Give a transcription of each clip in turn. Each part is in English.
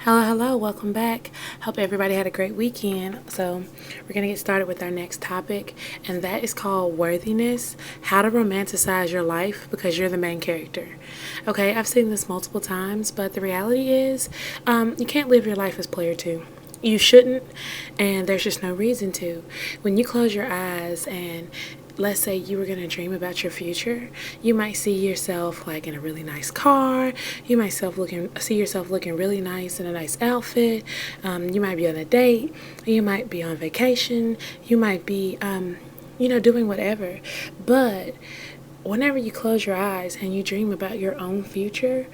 Hello, welcome back. Hope everybody had a great weekend. So, we're going to get started with our next topic, and that is called Worthiness, How to Romanticize Your Life because you're the main character. Okay, I've seen this multiple times, but the reality is you can't live your life as player two. You shouldn't, and there's just no reason to. When you close your eyes and let's say you were going to dream about your future, you might see yourself like in a really nice car. You might see yourself looking really nice in a nice outfit. You might be on a date. You might be on vacation. You might be, doing whatever. But whenever you close your eyes and you dream about your own future,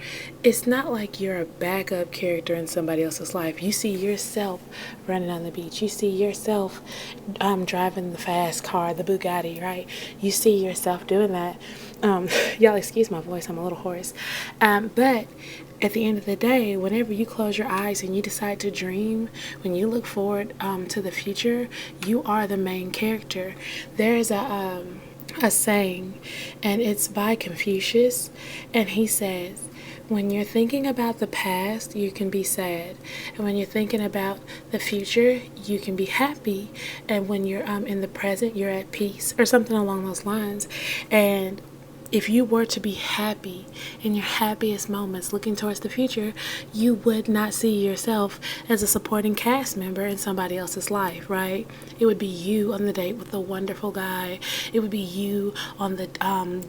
it's not like you're a backup character in somebody else's life. You see yourself running on the beach. You see yourself driving the fast car, the Bugatti, right? You see yourself doing that. Y'all excuse my voice, I'm a little hoarse. But at the end of the day, whenever you close your eyes and you decide to dream, when you look forward to the future, you are the main character. There's a saying, and it's by Confucius, and he says, when you're thinking about the past, you can be sad, and when you're thinking about the future, you can be happy, and when you're in the present, you're at peace, or something along those lines. And if you were to be happy in your happiest moments looking towards the future, you would not see yourself as a supporting cast member in somebody else's life, right? It would be you on the date with the wonderful guy. It would be you on the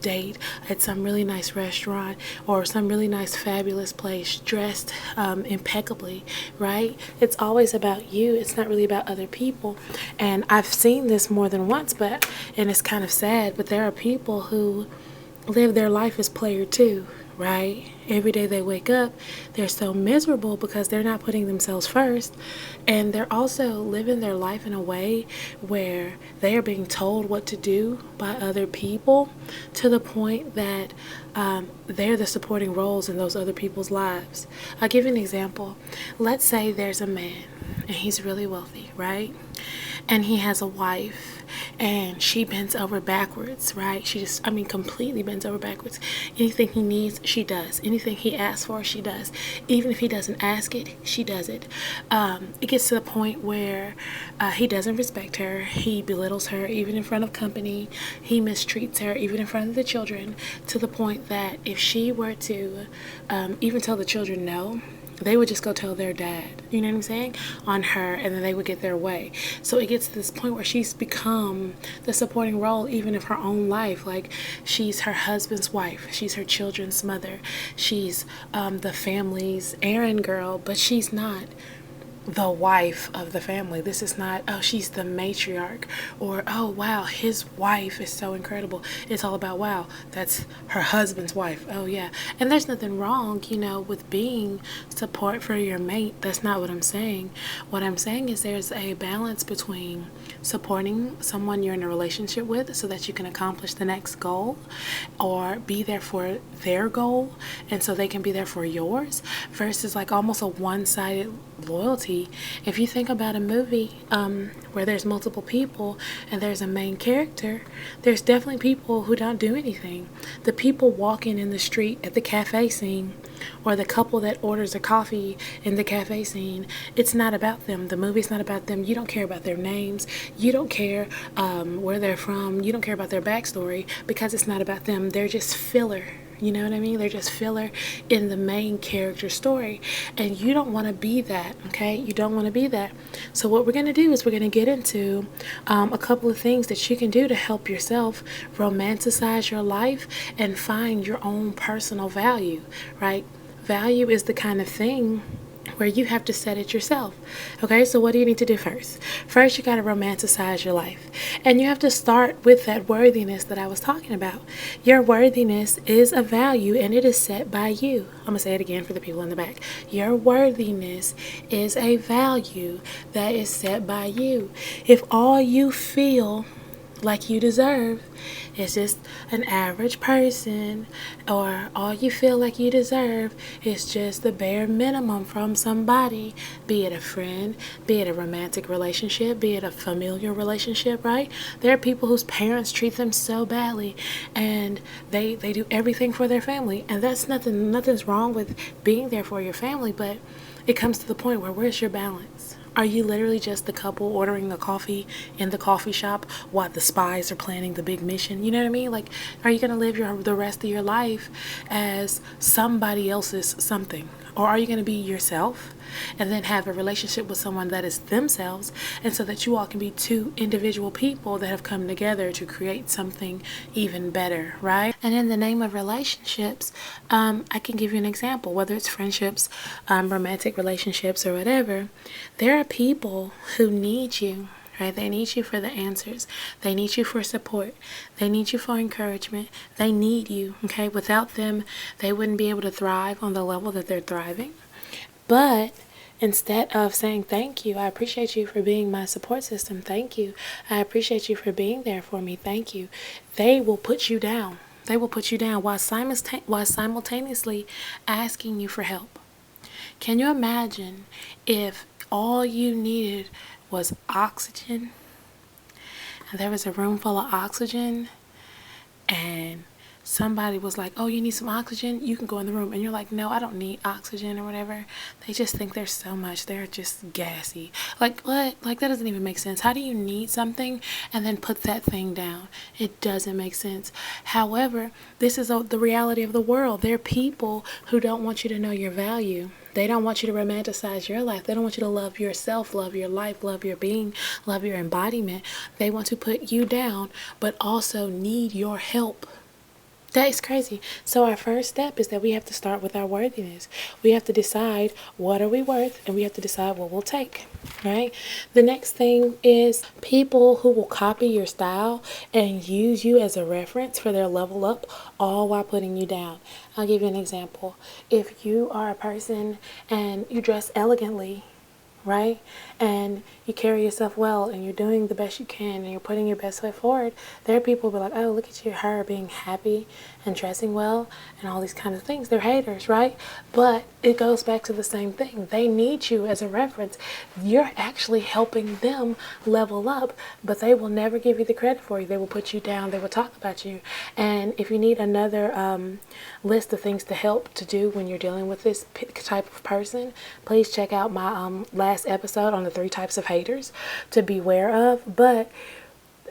date at some really nice restaurant or some really nice fabulous place, dressed impeccably, right? It's always about you. It's not really about other people. And I've seen this more than once, and it's kind of sad, but there are people who live their life as player two, right? Every day they wake up, they're so miserable because they're not putting themselves first, and they're also living their life in a way where they are being told what to do by other people to the point that they're the supporting roles in those other people's lives. I'll give you an example. Let's say there's a man and he's really wealthy, right? And he has a wife and she bends over backwards, right? Completely bends over backwards. Anything he needs, she does. Anything he asks for, she does. Even if he doesn't ask it, she does it. It gets to the point where he doesn't respect her. He belittles her even in front of company. He mistreats her even in front of the children, to the point that if she were to even tell the children no, they would just go tell their dad, you know what I'm saying, on her, and then they would get their way. So it gets to this point where she's become the supporting role even of her own life. Like, she's her husband's wife, she's her children's mother, she's the family's errand girl, but she's not the wife of the family. This is not, oh, she's the matriarch, or, oh, wow, his wife is so incredible. It's all about, wow, that's her husband's wife. Oh, yeah. And there's nothing wrong, with being support for your mate. That's not what I'm saying. What I'm saying is there's a balance between supporting someone you're in a relationship with so that you can accomplish the next goal, or be there for their goal and so they can be there for yours, versus like almost a one-sided loyalty. If you think about a movie where there's multiple people and there's a main character, there's definitely people who don't do anything. The people walking in the street at the cafe scene, or the couple that orders a coffee in the cafe scene, it's not about them. The movie's not about them. You don't care about their names. You don't care where they're from. You don't care about their backstory, because it's not about them. They're just filler. You know what I mean? They're just filler in the main character story. And you don't want to be that, okay? You don't want to be that. So what we're going to do is we're going to get into a couple of things that you can do to help yourself romanticize your life and find your own personal value, right? Value is the kind of thing where you have to set it yourself. Okay, so what do you need to do first? First, you got to romanticize your life. And you have to start with that worthiness that I was talking about. Your worthiness is a value, and it is set by you. I'm going to say it again for the people in the back. Your worthiness is a value that is set by you. If all you feel like you deserve. It's just an average person, or all you feel like you deserve is just the bare minimum from somebody, be it a friend, be it a romantic relationship, be it a familial relationship, right? There are people whose parents treat them so badly, and they do everything for their family, and that's nothing's wrong with being there for your family, but it comes to the point where where's your balance? Are you literally just the couple ordering the coffee in the coffee shop while the spies are planning the big mission? You know what I mean? Like, are you going to live the rest of your life as somebody else's something? Or are you going to be yourself and then have a relationship with someone that is themselves, and so that you all can be two individual people that have come together to create something even better, right? And in the name of relationships, I can give you an example, whether it's friendships, romantic relationships, or whatever. There are people who need you. Right? They need you for the answers. They need you for support. They need you for encouragement. They need you. Okay? Without them, they wouldn't be able to thrive on the level that they're thriving. But instead of saying thank you, I appreciate you for being my support system. Thank you. I appreciate you for being there for me. Thank you. They will put you down. They will put you down while simultaneously asking you for help. Can you imagine if all you needed was oxygen, and there was a room full of oxygen, and somebody was like, oh, you need some oxygen? You can go in the room. And you're like, no, I don't need oxygen or whatever. They just think there's so much. They're just gassy. Like, what? Like, that doesn't even make sense. How do you need something and then put that thing down? It doesn't make sense. However, this is the reality of the world. There are people who don't want you to know your value. They don't want you to romanticize your life. They don't want you to love yourself, love your life, love your being, love your embodiment. They want to put you down, but also need your help. That is crazy. So our first step is that we have to start with our worthiness. We have to decide what are we worth, and we have to decide what we'll take, right? The next thing is people who will copy your style and use you as a reference for their level up, all while putting you down. I'll give you an example. If you are a person and you dress elegantly, right? And you carry yourself well, and you're doing the best you can, and you're putting your best foot forward, there are people who be like, oh, look at her being happy and dressing well and all these kinds of things. They're haters, right? But it goes back to the same thing. They need you as a reference. You're actually helping them level up, but they will never give you the credit for you. They will put you down. They will talk about you. And if you need another list of things to help to do when you're dealing with this type of person, please check out my last episode on the 3 types of haters to beware of. But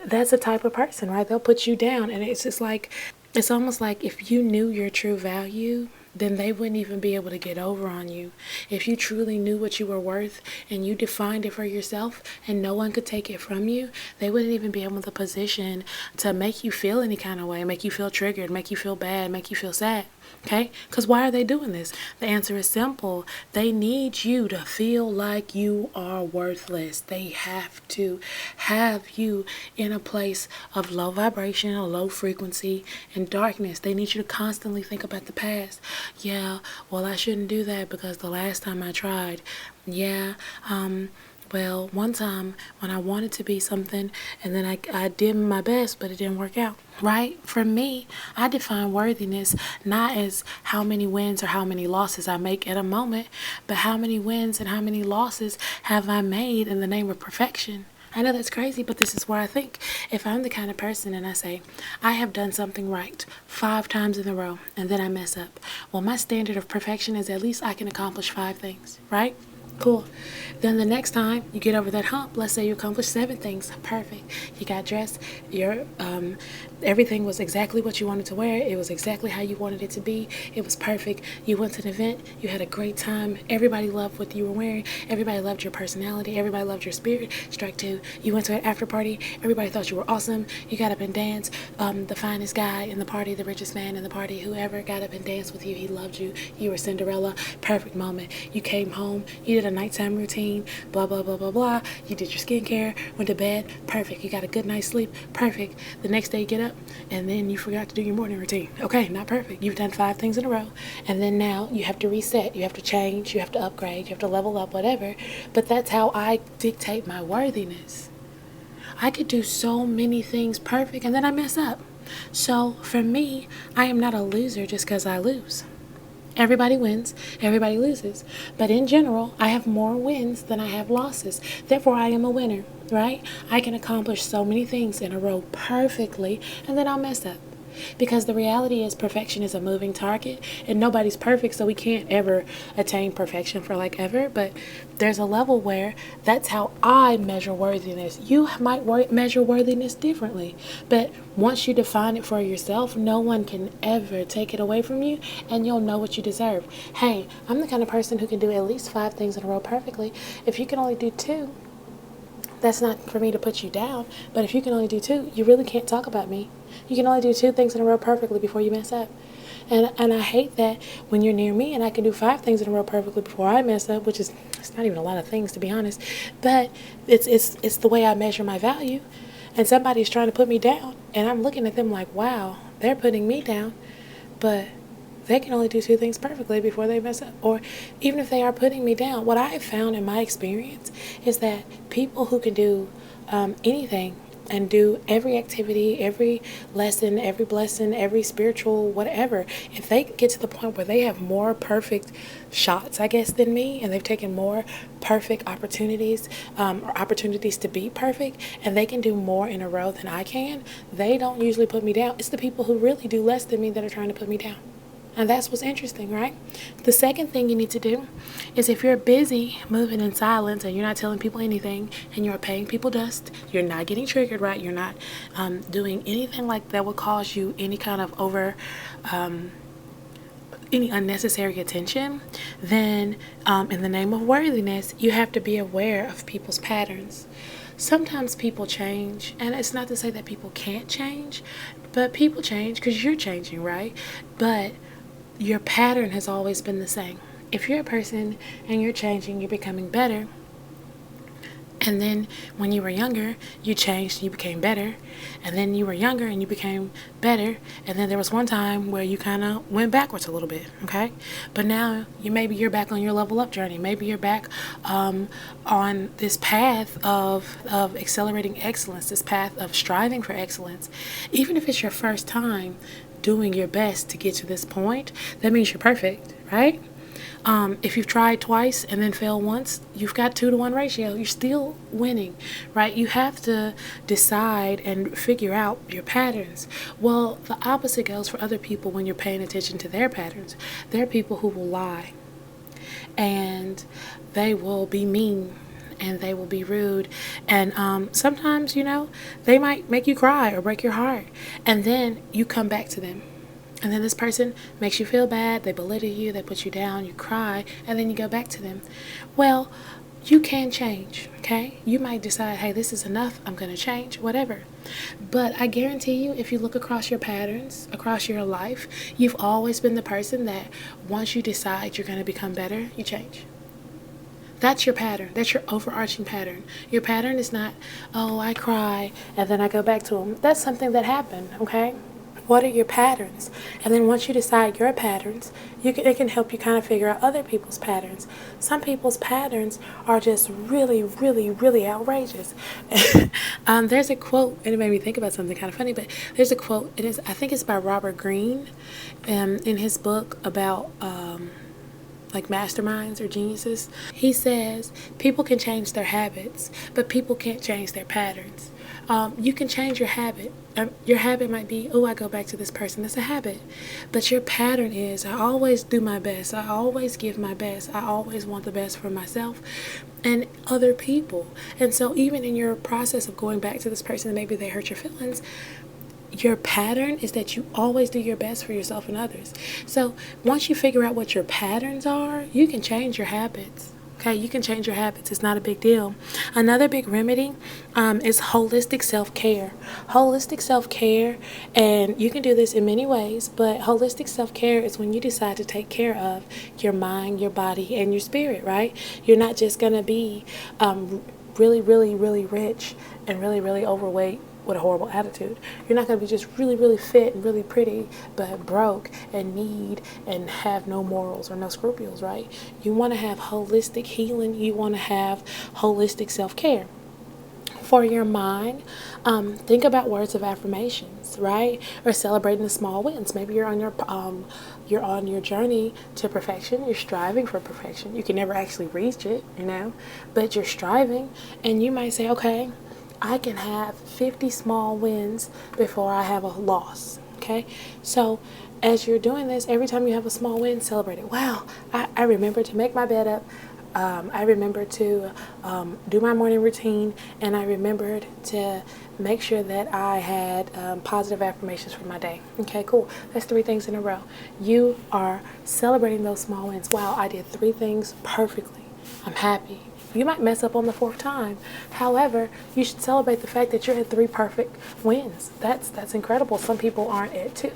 that's a type of person, right? They'll put you down, and it's just like, it's almost like if you knew your true value, then they wouldn't even be able to get over on you. If you truly knew what you were worth and you defined it for yourself and no one could take it from you, they wouldn't even be able to position to make you feel any kind of way, make you feel triggered, make you feel bad, make you feel sad. Okay? Because why are they doing this? The answer is simple. They need you to feel like you are worthless. They have to have you in a place of low vibration, or low frequency, and darkness. They need you to constantly think about the past. Yeah, well, I shouldn't do that because the last time I tried, well, one time when I wanted to be something, and then I did my best, but it didn't work out, right? For me, I define worthiness not as how many wins or how many losses I make at a moment, but how many wins and how many losses have I made in the name of perfection. I know that's crazy, but this is where I think. If I'm the kind of person and I say, I have done something right 5 times in a row, and then I mess up, well, my standard of perfection is at least I can accomplish 5 things, right? Cool. Then the next time you get over that hump, let's say you accomplished 7 things. Perfect. You got dressed. Everything was exactly what you wanted to wear. It was exactly how you wanted it to be. It was perfect. You went to an event. You had a great time. Everybody loved what you were wearing. Everybody loved your personality. Everybody loved your spirit. Strike 2. You went to an after party. Everybody thought you were awesome. You got up and danced. The finest guy in the party, the richest man in the party, whoever got up and danced with you, he loved you. You were Cinderella. Perfect moment. You came home. You did a nighttime routine, blah, blah, blah, blah, blah. You did your skincare, went to bed, perfect. You got a good night's sleep, perfect. The next day you get up, and then you forgot to do your morning routine. Okay, not perfect. You've done 5 things in a row, and then now you have to reset, you have to change, you have to upgrade, you have to level up, whatever. But that's how I dictate my worthiness. I could do so many things perfect and then I mess up. So for me, I am not a loser just because I lose. Everybody wins, everybody loses. But in general, I have more wins than I have losses. Therefore, I am a winner, right? I can accomplish so many things in a row perfectly, and then I'll mess up. Because the reality is perfection is a moving target, and nobody's perfect, so we can't ever attain perfection for like ever. But there's a level where that's how I measure worthiness. You might measure worthiness differently, but once you define it for yourself, no one can ever take it away from you, and you'll know what you deserve. Hey, I'm the kind of person who can do at least 5 things in a row perfectly. If you can only do 2, that's not for me to put you down, but if you can only do 2, you really can't talk about me. You can only do 2 things in a row perfectly before you mess up. And I hate that when you're near me and I can do 5 things in a row perfectly before I mess up, which is, it's not even a lot of things to be honest, but it's the way I measure my value. And somebody's trying to put me down, and I'm looking at them like, wow, they're putting me down, but they can only do 2 things perfectly before they mess up. Or even if they are putting me down, what I have found in my experience is that people who can do anything and do every activity, every lesson, every blessing, every spiritual whatever, if they get to the point where they have more perfect shots, I guess, than me, and they've taken more perfect opportunities or opportunities to be perfect, and they can do more in a row than I can, they don't usually put me down. It's the people who really do less than me that are trying to put me down. And that's what's interesting, right? The second thing you need to do is, if you're busy moving in silence and you're not telling people anything and you're paying people dust, you're not getting triggered, right? You're not doing anything like that would cause you any kind of any unnecessary attention, then in the name of worthiness, you have to be aware of people's patterns. Sometimes people change, and it's not to say that people can't change, but people change because you're changing, right? But your pattern has always been the same. If you're a person and you're changing, you're becoming better, and then when you were younger, you changed and you became better, and then you were younger and you became better, and then there was one time where you kind of went backwards a little bit, okay? But now maybe you're back on your level up journey. Maybe you're back on this path of accelerating excellence, this path of striving for excellence. Even if it's your first time doing your best to get to this point, that means you're perfect, right? If you've tried twice and then failed once, you've got 2-to-1 ratio. You're still winning, right? You have to decide and figure out your patterns. Well, the opposite goes for other people when you're paying attention to their patterns. There are people who will lie, and they will be mean, and they will be rude, and sometimes, they might make you cry or break your heart, and then you come back to them, and then this person makes you feel bad, they belittle you, they put you down, you cry, and then you go back to them. Well, you can change, okay? You might decide, hey, this is enough, I'm going to change, whatever. But I guarantee you, if you look across your patterns, across your life, you've always been the person that once you decide you're going to become better, you change. That's your pattern. That's your overarching pattern. Your pattern is not, oh, I cry and then I go back to them. That's something that happened, okay? What are your patterns? And then once you decide your patterns, it can help you kind of figure out other people's patterns. Some people's patterns are just really, really, really outrageous. There's a quote, and it made me think about something kind of funny, but there's a quote, I think it's by Robert Greene, in his book about like masterminds or geniuses. He says people can change their habits, but people can't change their patterns. You can change your habit. Your habit might be, oh, I go back to this person. That's a habit. But your pattern is, I always do my best. I always give my best. I always want the best for myself and other people. And so even in your process of going back to this person, maybe they hurt your feelings, your pattern is that you always do your best for yourself and others. So once you figure out what your patterns are, you can change your habits. Okay, you can change your habits. It's not a big deal. Another big remedy is holistic self-care. Holistic self-care, and you can do this in many ways, but holistic self-care is when you decide to take care of your mind, your body, and your spirit, right? You're not just going to be really, really, really rich and really, really overweight with a horrible attitude. You're not going to be just really, really fit and really pretty, but broke and need and have no morals or no scruples, right? You want to have holistic healing. You want to have holistic self-care. For your mind, think about words of affirmations, right? Or celebrating the small wins. Maybe you're on your journey to perfection. You're striving for perfection. You can never actually reach it, but you're striving, and you might say, okay, I can have 50 small wins before I have a loss. Okay, so as you're doing this, every time you have a small win, celebrate it. Wow, I remember to make my bed up. I remembered to do my morning routine, and I remembered to make sure that I had positive affirmations for my day. Okay, cool. That's 3 things in a row. You are celebrating those small wins. Wow, I did 3 things perfectly. I'm happy. You might mess up on the 4th time. However, you should celebrate the fact that you're at 3 perfect wins. That's incredible. Some people aren't at 2.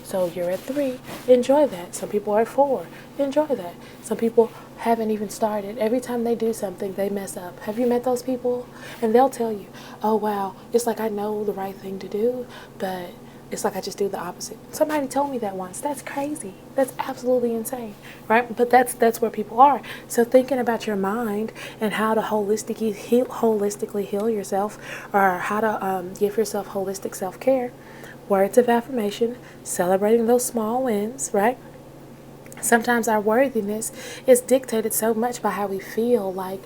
So you're at 3, enjoy that. Some people are at 4, enjoy that. Some people haven't even started. Every time they do something, they mess up. Have you met those people? And they'll tell you, oh wow, it's like I know the right thing to do, but it's like I just do the opposite. Somebody told me that once. That's crazy. That's absolutely insane, right? But that's where people are. So thinking about your mind and how to holistically heal yourself, or how to give yourself holistic self-care, words of affirmation, celebrating those small wins, right? Sometimes our worthiness is dictated so much by how we feel. Like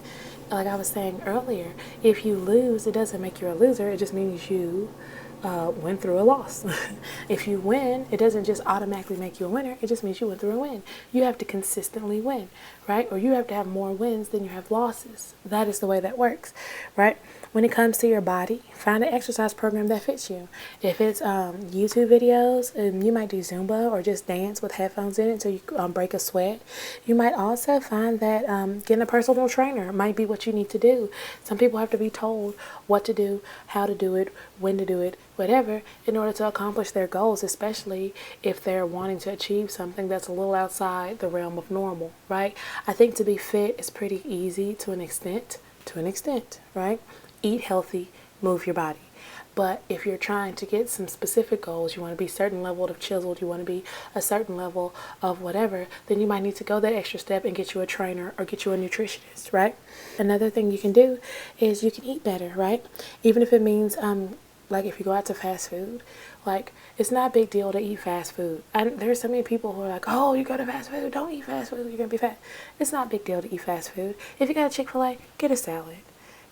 I was saying earlier, if you lose, it doesn't make you a loser. It just means you went through a loss. If you win, it doesn't just automatically make you a winner. It just means you went through a win. You have to consistently win, right? Or you have to have more wins than you have losses. That is the way that works, right? When it comes to your body, find an exercise program that fits you. If it's YouTube videos, and you might do Zumba or just dance with headphones in it so you break a sweat. You might also find that getting a personal trainer might be what you need to do. Some people have to be told what to do, how to do it, when to do it, whatever, in order to accomplish their goals, especially if they're wanting to achieve something that's a little outside the realm of normal, right? I think to be fit is pretty easy to an extent, right? Eat healthy, move your body. But if you're trying to get some specific goals, you want to be a certain level of chiseled, you want to be a certain level of whatever, then you might need to go that extra step and get you a trainer or get you a nutritionist, right? Another thing you can do is you can eat better, right? Even if it means, like if you go out to fast food, like it's not a big deal to eat fast food. There's so many people who are like, oh, you go to fast food, don't eat fast food, you're going to be fat. It's not a big deal to eat fast food. If you got a Chick-fil-A, get a salad,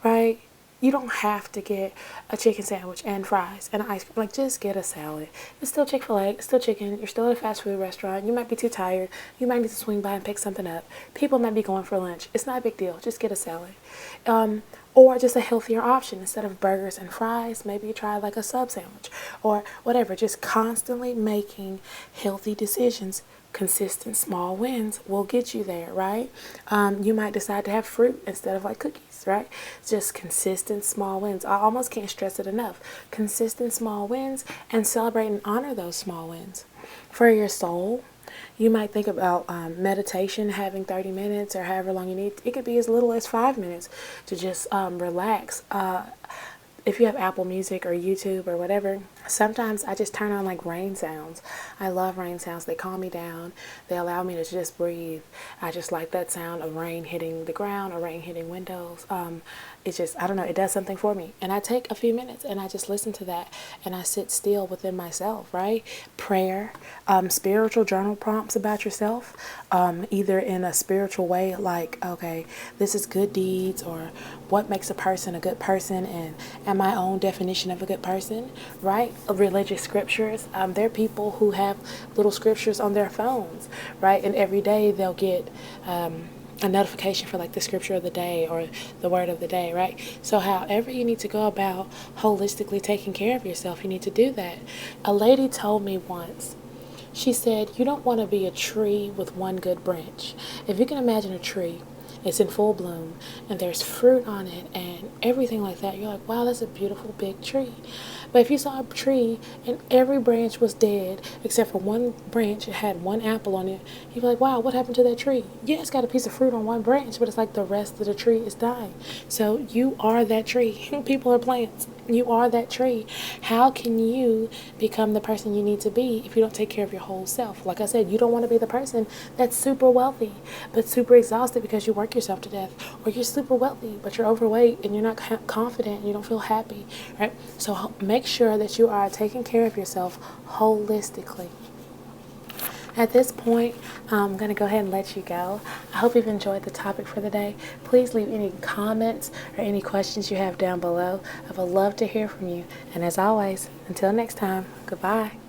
right? You don't have to get a chicken sandwich and fries and ice cream. Like, just get a salad. It's still Chick-fil-A. It's still chicken. You're still at a fast food restaurant. You might be too tired. You might need to swing by and pick something up. People might be going for lunch. It's not a big deal. Just get a salad. Or just a healthier option. Instead of burgers and fries, maybe you try like a sub sandwich or whatever. Just constantly making healthy decisions. Consistent small wins will get you there, right? You might decide to have fruit instead of like cookies, right? Just consistent small wins. I almost can't stress it enough. Consistent small wins, and celebrate and honor those small wins. For your soul, you might think about meditation, having 30 minutes or however long you need. It could be as little as 5 minutes to just relax. If you have Apple Music or YouTube or whatever, sometimes I just turn on like rain sounds. I love rain sounds. They calm me down. They allow me to just breathe. I just like that sound of rain hitting the ground or rain hitting windows. It's just, I don't know, it does something for me. And I take a few minutes and I just listen to that and I sit still within myself, right? Prayer, spiritual journal prompts about yourself, either in a spiritual way, like, okay, this is good deeds, or what makes a person a good person, and my own definition of a good person, right? Religious scriptures. There are people who have little scriptures on their phones, right? And every day they'll get a notification for like the scripture of the day or the word of the day, right? So however you need to go about holistically taking care of yourself, you need to do that. A lady told me once, she said, you don't want to be a tree with one good branch. If you can imagine a tree, it's in full bloom and there's fruit on it and everything like that, you're like, wow, that's a beautiful big tree. But if you saw a tree and every branch was dead except for one branch, it had one apple on it, you'd be like, wow, what happened to that tree? Yeah, it's got a piece of fruit on one branch, but it's like the rest of the tree is dying. So you are that tree. People are plants. You are that tree. How can you become the person you need to be if you don't take care of your whole self? Like I said, you don't want to be the person that's super wealthy but super exhausted because you work yourself to death, or you're super wealthy but you're overweight and you're not confident and you don't feel happy, right? So make sure that you are taking care of yourself holistically. At this point, I'm going to go ahead and let you go. I hope you've enjoyed the topic for the day. Please leave any comments or any questions you have down below. I would love to hear from you. And as always, until next time, goodbye.